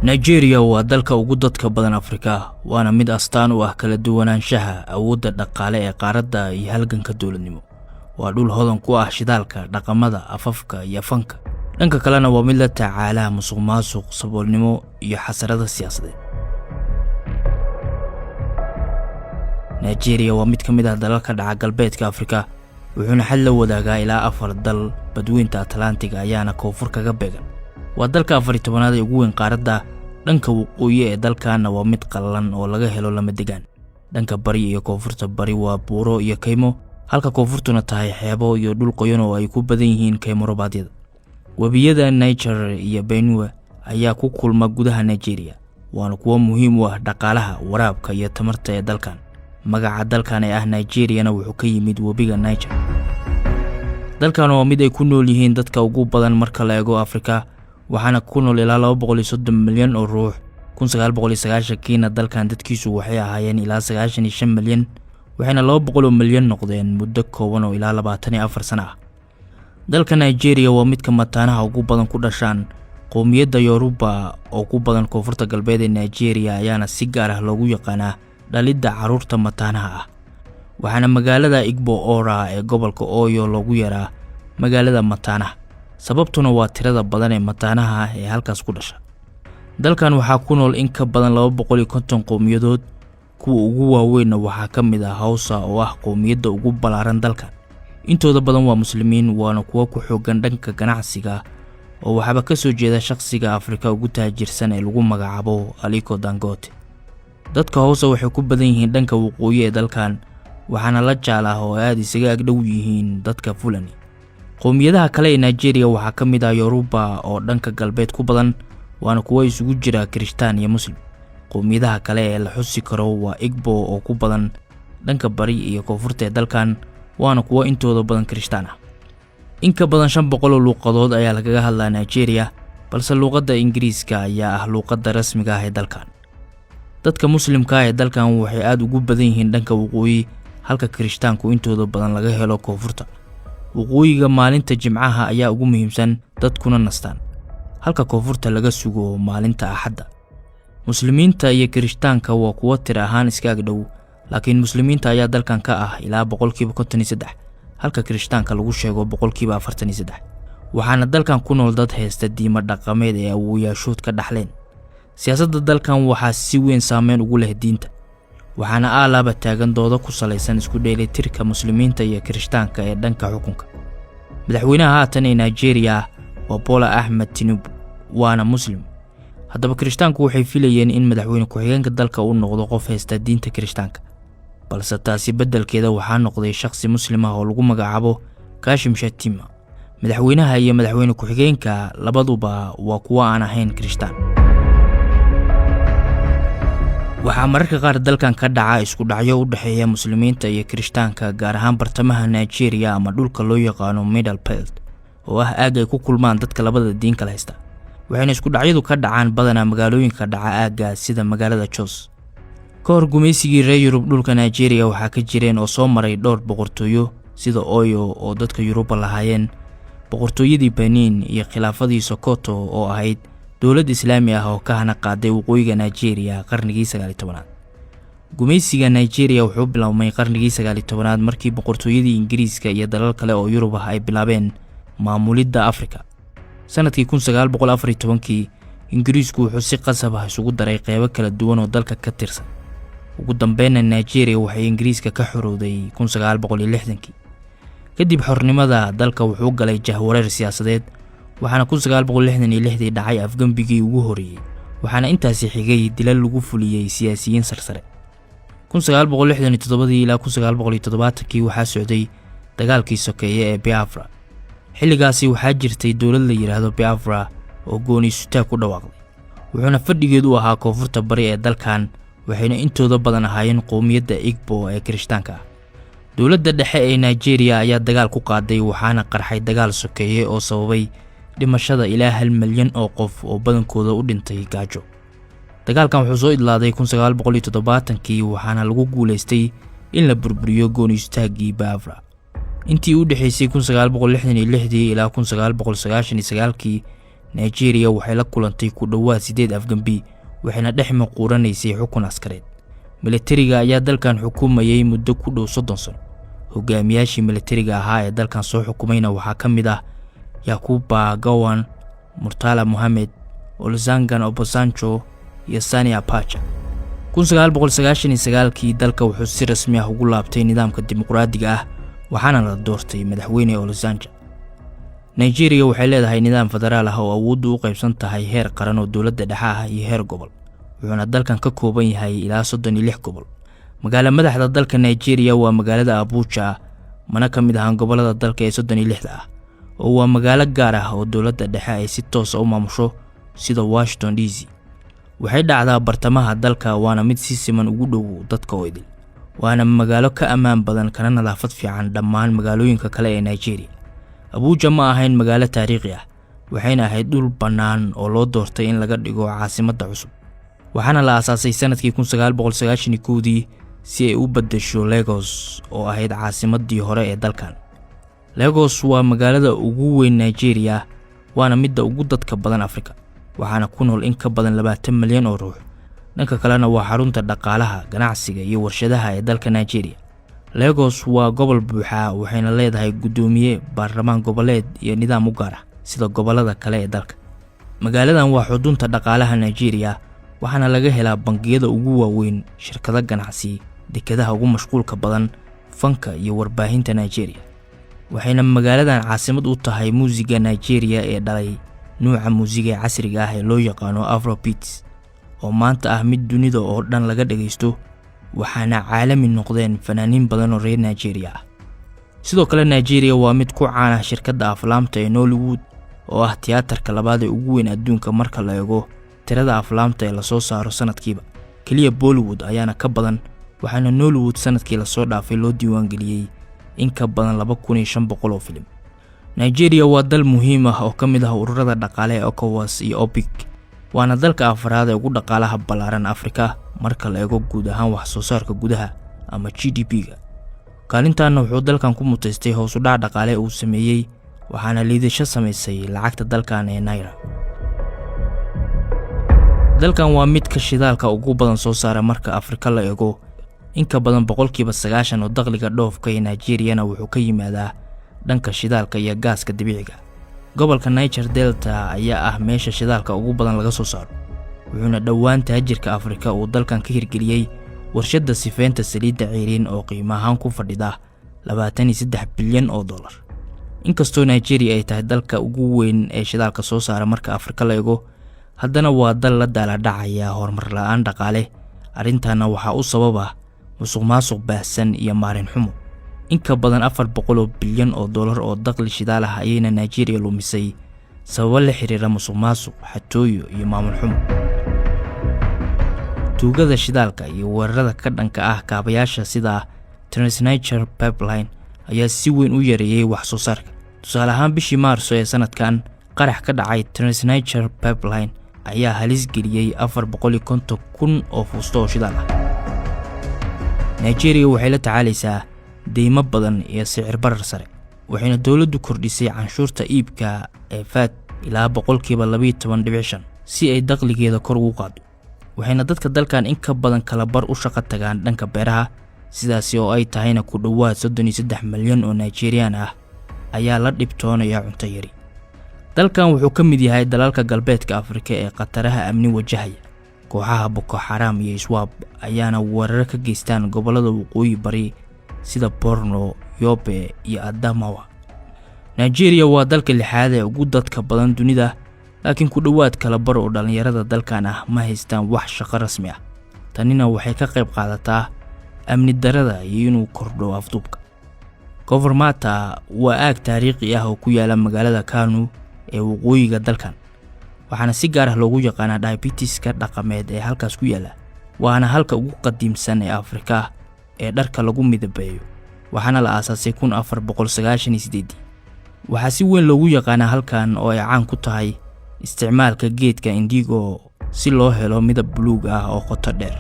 Nigeria waa dalka ugu dadka badan Afrika, waana mid astaan u ah kala duwanaanshaha awoodda dhaqaale ee qaaradda iyo halganka dawladnimo. Waa dhul hodan ku ah shidaalka, dhaqamada, afafka iyo fanka. Dhanka kalena waa mid la tacaala musuqmaasuq, saboolnimo iyo xasarada siyaasadeed. Nigeria waa mid ka mid ah dalalka dhaca galbeedka Afrika, wuxuuna xal la wadaagaa ilaa 4 dal badweynta Atlantiga ayaana koonfur kaga beegan. waa dalka 14aad ee ugu weyn qaaradda. dhanka waqooyi ee dalkaana waa mid qallalan oo laga helo lama degaan. dhanka bari iyo koonfurta bari waa buuro iyo kaymo, halka koonfurtuna tahay xeebo iyo dhul qoyan oo ay ku badan yihiin kaymo roobadyada. wabiyada Niger iyo Benue ayaa ku kulma gudaha Nigeria, waana kuwa muhiim u ah dhaqaalaha, waraabka iyo tamarta ee dalkan. magaca dalkan ee ah Nigeria wuxuu ka yimid wabiga Niger. dalkan waa mid ay ku nool yihiin dadka ugu badan marka la eego Afrika, waxaana ku nool ilaa 230 milyan oo ruux. 1990kiina dalkan dadkiisu waxay ahaayeen ilaa 95 milyan, waxayna 200 milyan noqdeen muddo kooban oo ilaa 24 sano ah. dalka Nigeria waa mid ka mataanaha ugu badan ku dhashaan qowmiyadda Yoruba oo ku badan koonfurta galbeed ee Nigeria ayaana si gaar ah loogu yaqaanaa dhalidda carruurta mataanaha ah. waxaana magaalada Igbo Ora ee gobolka Oyo loogu yaraa magaalada mataanaha, sababtuna waa tirada badan ee mataanaha ah ee halkaas ku dhasha. dalkan waxaa ku nool in ka badan 250 qowmiyadood. kuwa ugu waaweynna waxaa ka mid ah Hausa oo ah qowmiyadda ugu ballaaran dalkan. intooda badan waa muslimiin, waana kuwa ku xoogan dhanka ganacsiga oo waxba ka soo jeeda shakhsiga Afrika ugu taajirsan ee lagu magacaabo Aliko Dangote. dadka Hausa waxay ku badan yihiin dhanka waqooyi ee dalkan, waxaana la jeclaa oo aad isaga agdhow yihiin dadka Fulani. qowmiyadaha kale ee Nigeria waxaa ka mid ah Yoruba oo dhanka galbeed ku badan, waana kuwa isugu jira Kirishtaan iyo Muslim. qowmiyadaha kale ee la xusi karo waa Igbo oo ku badan dhanka bari iyo koonfurta ee dalkan, waana kuwa intooda badan Kirishtaan ah. in ka badan 500 oo luqadood ayaa lagaga hadlaa Nigeria, balse luqadda Ingiriiska ayaa ah luqadda rasmiga ah ee dalkan. dadka Muslimka ah ee dalkan waxay aad ugu badan yihiin dhanka waqooyi, halka Kirishtaanku intooda badan laga helo koonfurta. waqooyiga maalinta Jimcaha ayaa ugu muhiimsan, dadkuna nastaan, halka koonfurta laga sugo maalinta Axadda. muslimiinta iyo Kirishtaanka waa kuwa tir ahaan iska agdhow, laakiin muslimiinta ayaa dalkan ka ah ilaa 53%, halka Kirishtaanka lagu sheego 43%. waxaana dalkan ku nool dad haysta diimo dhaqameed ee awoowayaashood ka dhaxleen. siyaasadda dalkan waxaa si weyn saameyn ugu leh diinta, waxaana aalaaba taagan doodo ku salaysan isku dheelitirka muslimiinta iyo Kirishtaanka ee dhanka xukunka. madaxweynaha haatan ee Nigeria waa Bola Ahmed Tinubu, waana Muslim. haddaba Kirishtaanku waxay filayeen in madaxweyne ku-xigeenka dalka uu noqdo qof haysta diinta Kirishtaanka, balse taasi beddelkeeda waxaa noqday shakhsi Muslim ah oo lagu magacaabo Kashim Shettima. madaxweynaha iyo madaxweyne ku-xigeenka labaduba waa kuwa aan ahayn Kirishtaan. waxaa mararka qaar dalkan ka dhaca isku dhacyo u dhaxeeya muslimiinta iyo Kirishtaanka, gaar ahaan bartamaha Nigeria ama dhulka loo yaqaano Middle Belt oo ah aag ay ku kulmaan dadka labada diin kala haysta. waxayna isku dhacyadu ka dhacaan badanaa magaalooyinka dhaca aagga sida magaalada Jos. ka hor gumaysigii reer Yurub, dhulka Nigeria waxaa ka jireen oo soo maray dhowr boqortooyo sida Oyo oo dadka Yuruba lahaayeen, boqortooyadii Benin iyo khilaafadii Sokoto oo ahayd dawlad Islaami ah oo ka hana qaaday waqooyiga Nigeria qarnigii 19aad. gumaysiga Nigeria wuxuu bilaabmay qarnigii 19aad markii boqortooyadii Ingiriiska iyo dalal kale oo Yurub ah ay bilaabeen maamulidda Afrika. sanadkii 1914 Ingiriisku wuxuu si qasab ah isugu daray qaybo kala duwan oo dalka ka tirsan. ugu dambeynna Nigeria waxay Ingiriiska ka xorowday 1960. kadib xornimada dalka wuxuu galay jahwareer siyaasadeed, waxaana 1966 dhacay afgambigii ugu horeeyay, waxaana intaasi xigay dilal lagu fuliyay siyaasiyiin sarsare. 1967 ilaa 1970 waxaa socday dagaalkii sokeeye ee Biafra. xilligaasi waxaa jirtay dawlad la yiraahdo Biafra oo gooni sutaag ku dhawaaqday, wuxuuna fadhigeedu u ahaa koonfurta bari ee dalkan, waxayna intooda badan ahaayeen qowmiyadda Igbo ee Kirishtaanka ah. dawladda dhexe ee Nigeria ayaa dagaal ku qaaday, waxaana qarxay dagaal sokeeye oo sababay dhimashada ilaa 1 milyan oo qof oo badankooda u dhintay gaajo. dagaalkan wuxuu soo idlaaday 1970kii, waxaana lagu guuleystay in la burburiyo gooni sutaagii Biafra. intii u dhaxaysay 1966 ilaa 1999kii Nigeria waxay la kulantay ku dhawaad 8 afgambi waxayna dhex maquuranaysay xukun askareed. Militariga ayaa dalkan xukumayay muddo ku dhow 30 sano. Hogaamiyaashii militariga ahaa ee dalkan soo xukumayna waxaa ka mid ah Yakuba Gowon, Murtala Mohammed, Olusegun Obasanjo iyo Sani Abacha. 1999kii dalka wuxuu si rasmi ah ugu laabtay nidaamka dimuqraadiga ah waxaana la doortay madaxweyne Olusegun. Nigeria waxay leedahay nidaam federaal ah oo awood u qaybsan tahay heer qaran oo dawladda dhexe ah iyo heer gobol. wuxuuna dalkan ka kooban yahay ilaa 36 gobol. Magaalada madaxda dalka Nigeria waa magaalada Abuja, mana ka mid ahaan gobolada dalka ee 36 ah, oo waa magaalo gaar ah oo dawladda dhexe ay si toos ah u maamusho sida Washington DC. waxay dhacdaa bartamaha dalka waana mid si siman ugu dhow dadka oo idil. waana magaalo ka ammaan badan kana nadaafad fiican dhammaan magaalooyinka kale ee Nigeria. Abuja ma ahayn magaalo taariikhi ah, waxayna ahayd dhul bannaan oo loo doortay in laga dhigo caasimadda cusub. waxaana la aasaasay sanadkii 1991 si ay u beddesho Lagos oo ahayd caasimaddii hore ee dalkan. Lagos waa magaalada ugu weyn Nigeria, waana midda ugu dadka badan Afrika, waxaana ku nool in ka badan 20 milyan oo ruux. dhanka kalena waa xarunta dhaqaalaha, ganacsiga iyo warshadaha ee dalka Nigeria. Lagos waa gobol buuxa waxayna leedahay gudoomiye, baarlamaan goboleed iyo nidaam u gaar ah sida gobolada kale ee dalka. magaaladan waa xudunta dhaqaalaha Nigeria, waxaana laga helaa bangiyada ugu waaweyn, shirkado ganacsi, dekedaha ugu mashquulka badan, fanka iyo warbaahinta Nigeria. waxayna magaaladan caasimad u tahay muusiga Nigeria ee dhalay nooca muusiga casriga ah ee loo yaqaano Afrobeats oo maanta ah mid dunida oo dhan laga dhageysto, waxaana caalami noqdeen fanaaniin badan oo reer Nigeria ah. sidoo kale Nigeria waa mid ku caan ah shirkadda aflaamta ee Nollywood oo ah tiyaatarka labaad ee ugu weyn adduunka marka la eego tirada aflaamta ee la soo saaro sanadkiiba. kaliya Bollywood ayaana ka badan, waxaana Nollywood sanadkii la soo dhaafay loo diiwaan geliyay in ka badan 2500 oo filim. Nigeria waa dal muhiim ah oo ka mid ah ururada dhaqaale ee ECOWAS iyo OPEC, waana dalka afraad ee ugu dhaqaalaha ballaaran Afrika marka la eego guud ahaan wax soo saarka gudaha ama GDP-ga. kaalintaana wuxuu dalkan ku mutaystay hoos u dhac dhaqaale uu sameeyay, waxaana liidasho samaysay lacagta dalkan ee Naira. dalkan waa mid ka shidaalka ugu badan soo saara marka Afrika la eego, in ka badan 90% oo dakhliga dhoofka ee Nigeria wuxuu ka yimaadaa dhanka shidaalka iyo gaaska dabiiciga. gobolka Niger Delta ayaa ah meesha shidaalka ugu badan laga soo saaro, wuxuuna dhawaan taajirka Afrika uu dalkan ka hirgeliyay warshadda sifeynta saliidda ceeriin oo qiimo ahaan ku fadhida 23 bilyan oo dollar. inkastoo Nigeria ay tahay dalka ugu weyn ee shidaalka soo saara marka Afrika la eego, haddana waa dal la daalaa dhacaya horumar la'aan dhaqaale. arrintaana waxaa u sababa musuqmaasuq baahsan iyo maarin xumo. in ka badan 400 bilyan oo dollar oo dakhli shidaal ah ayayna Nigeria lumisay sababo la xiriira musuqmaasuq, xatooyo iyo maamul xumo. tuugada shidaalka iyo weerarada ka dhanka ah kaabayaasha sida Trans-Niger Pipeline ayaa si weyn u yareeyay wax soo saarka. tusaale ahaan bishii Maarso ee sanadkan, qarax ka dhacay Trans-Niger Pipeline ayaa halis geliyay 450,000 oo fuusto oo shidaal ah. Nigeria waxay la tacaalaysaa deymo badan iyo sicir barar sare, waxayna dawladdu kordhisay canshuurta iibka ee VAT ilaa 12.5% si ay dakhligeeda kor ugu qaado. waxayna dadka dalkan in ka badan kala bar u shaqo tagaan dhanka beeraha, sidaas oo ay tahayna ku dhawaad 33 milyan oo Nigerian ah ayaa la dhibtoonaya cunto yari. dalkan wuxuu ka mid yahay dalalka galbeedka Afrika ee qataraha amni wajahaya. kooxaha Boko Haram iyo Iswap ayaana weerar ka geystaan gobolada waqooyi bari sida Borno, Yobe iyo Adamawa. Nigeria waa dalka lixaad ee ugu dadka badan dunida, laakiin ku dhawaad kala bar oo dhalinyarada dalkan ah ma haystaan wax shaqo rasmi ah. tanina waxay ka qayb qaadataa amni darada iyo inuu kordho afduubka. Govermata waa aag taariikhi ah oo ku yaala magaalada Kano ee waqooyiga dalkan, waxaana si gaar ah loogu yaqaanaa diabetiska dhaqameed ee halkaas ku yaala, waana halka ugu qadiimsan ee Afrika ee dharka lagu midabeeyo, waxaana la aasaasay 1498. waxaa si weyn loogu yaqaanaa halkan oo ay caan ku tahay isticmaalka geedka indigo si loo helo midab buluug ah oo qoto dheer.